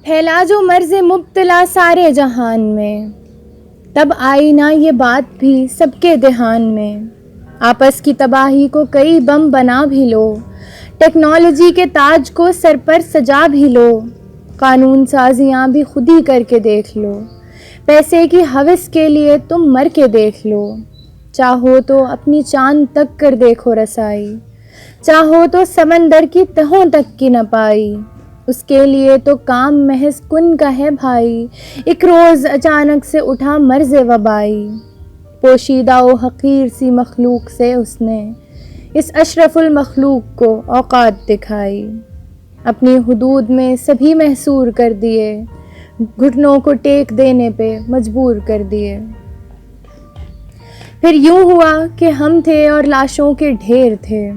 پھیلا جو مرض مبتلا سارے جہان میں، تب آئی نہ یہ بات بھی سب کے دھیان میں۔ آپس کی تباہی کو کئی بم بنا بھی لو، ٹیکنالوجی کے تاج کو سر پر سجا بھی لو، قانون سازیاں بھی خود ہی کر کے دیکھ لو، پیسے کی ہوس کے لیے تم مر کے دیکھ لو۔ چاہو تو اپنی چاند تک کر دیکھو رسائی، چاہو تو سمندر کی تہوں تک کی نہ پائی، اس کے لیے تو کام محض کن کا ہے بھائی، ایک روز اچانک سے اٹھا مرض وبائی۔ پوشیدہ و حقیر سی مخلوق سے اس نے اس اشرف المخلوق کو اوقات دکھائی، اپنی حدود میں سبھی محصور کر دیے، گھٹنوں کو ٹیک دینے پہ مجبور کر دیے۔ پھر یوں ہوا کہ ہم تھے اور لاشوں کے ڈھیر تھے،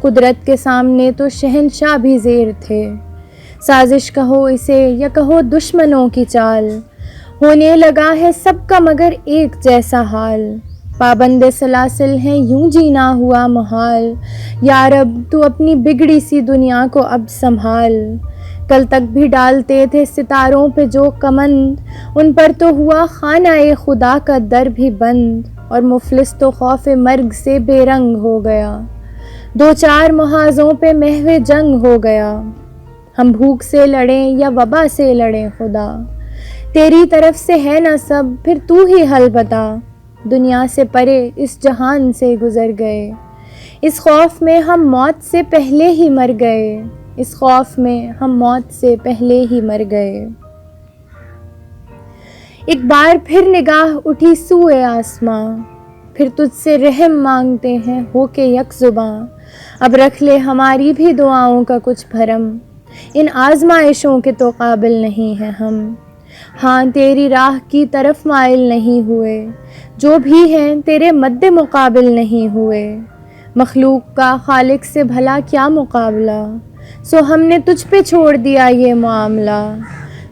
قدرت کے سامنے تو شہنشاہ بھی زیر تھے۔ سازش کہو اسے یا کہو دشمنوں کی چال، ہونے لگا ہے سب کا مگر ایک جیسا حال۔ پابند سلاسل ہیں یوں جینا ہوا محال، یا رب تو اپنی بگڑی سی دنیا کو اب سنبھال۔ کل تک بھی ڈالتے تھے ستاروں پہ جو کمند، ان پر تو ہوا خانہ خدا کا در بھی بند، اور مفلس تو خوف مرگ سے بے رنگ ہو گیا، دو چار محاذوں پہ محو جنگ ہو گیا۔ ہم بھوک سے لڑیں یا وبا سے لڑیں خدا، تیری طرف سے ہے نا سب پھر تو ہی حل بتا۔ دنیا سے پرے اس جہان سے گزر گئے، اس خوف میں ہم موت سے پہلے ہی مر گئے، اس خوف میں ہم موت سے پہلے ہی مر گئے۔ ایک بار پھر نگاہ اٹھی سوئے آسماں، پھر تجھ سے رحم مانگتے ہیں ہو کے یک زباں۔ اب رکھ لے ہماری بھی دعاؤں کا کچھ بھرم، ان آزمائشوں کے تو قابل نہیں ہیں ہم۔ ہاں تیری راہ کی طرف مائل نہیں ہوئے، جو بھی ہیں تیرے مد مقابل نہیں ہوئے۔ مخلوق کا خالق سے بھلا کیا مقابلہ، سو ہم نے تجھ پہ چھوڑ دیا یہ معاملہ۔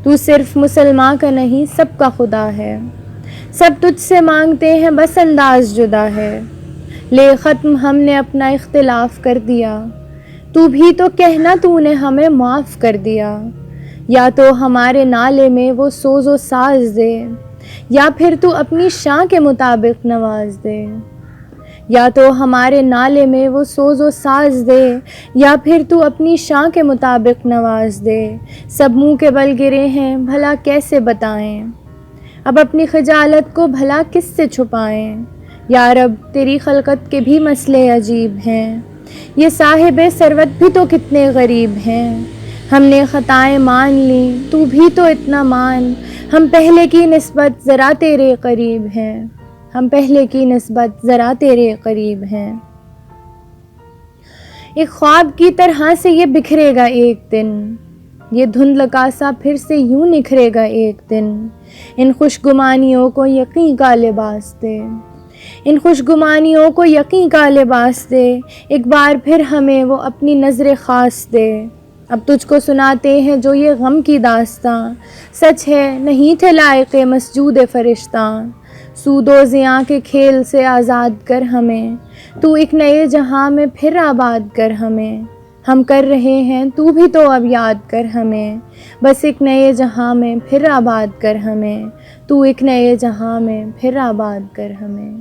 تو صرف مسلمان کا نہیں سب کا خدا ہے، سب تجھ سے مانگتے ہیں بس انداز جدا ہے۔ لے ختم ہم نے اپنا اختلاف کر دیا، تو بھی تو کہنا تو نے ہمیں معاف کر دیا۔ یا تو ہمارے نالے میں وہ سوز و ساز دے، یا پھر تو اپنی شان کے مطابق نواز دے۔ یا تو ہمارے نالے میں وہ سوز و ساز دے، یا پھر تو اپنی شان کے مطابق نواز دے۔ سب منہ کے بل گرے ہیں بھلا کیسے بتائیں، اب اپنی خجالت کو بھلا کس سے چھپائیں۔ یا رب تیری خلقت کے بھی مسئلے عجیب ہیں، یہ صاحب ثروت بھی تو کتنے غریب ہیں۔ ہم نے خطائیں مان لیں تو بھی تو اتنا مان، ہم پہلے کی نسبت ذرا تیرے قریب ہیں، ہم پہلے کی نسبت ذرا تیرے قریب ہیں۔ ایک خواب کی طرح سے یہ بکھرے گا ایک دن، یہ دھندلکا سا پھر سے یوں نکھرے گا ایک دن۔ ان خوش گمانیوں کو یقین کا لباس دے، ان خوش گمانیوں کو یقین کا لباس دے، ایک بار پھر ہمیں وہ اپنی نظر خاص دے۔ اب تجھ کو سناتے ہیں جو یہ غم کی داستاں، سچ ہے نہیں تھے لائق مسجود فرشتاں۔ سود و زیاں کے کھیل سے آزاد کر ہمیں، تو ایک نئے جہاں میں پھر آباد کر ہمیں۔ ہم کر رہے ہیں تو بھی تو اب یاد کر ہمیں، بس ایک نئے جہاں میں پھر آباد کر ہمیں، تو ایک نئے جہاں میں پھر آباد کر ہمیں۔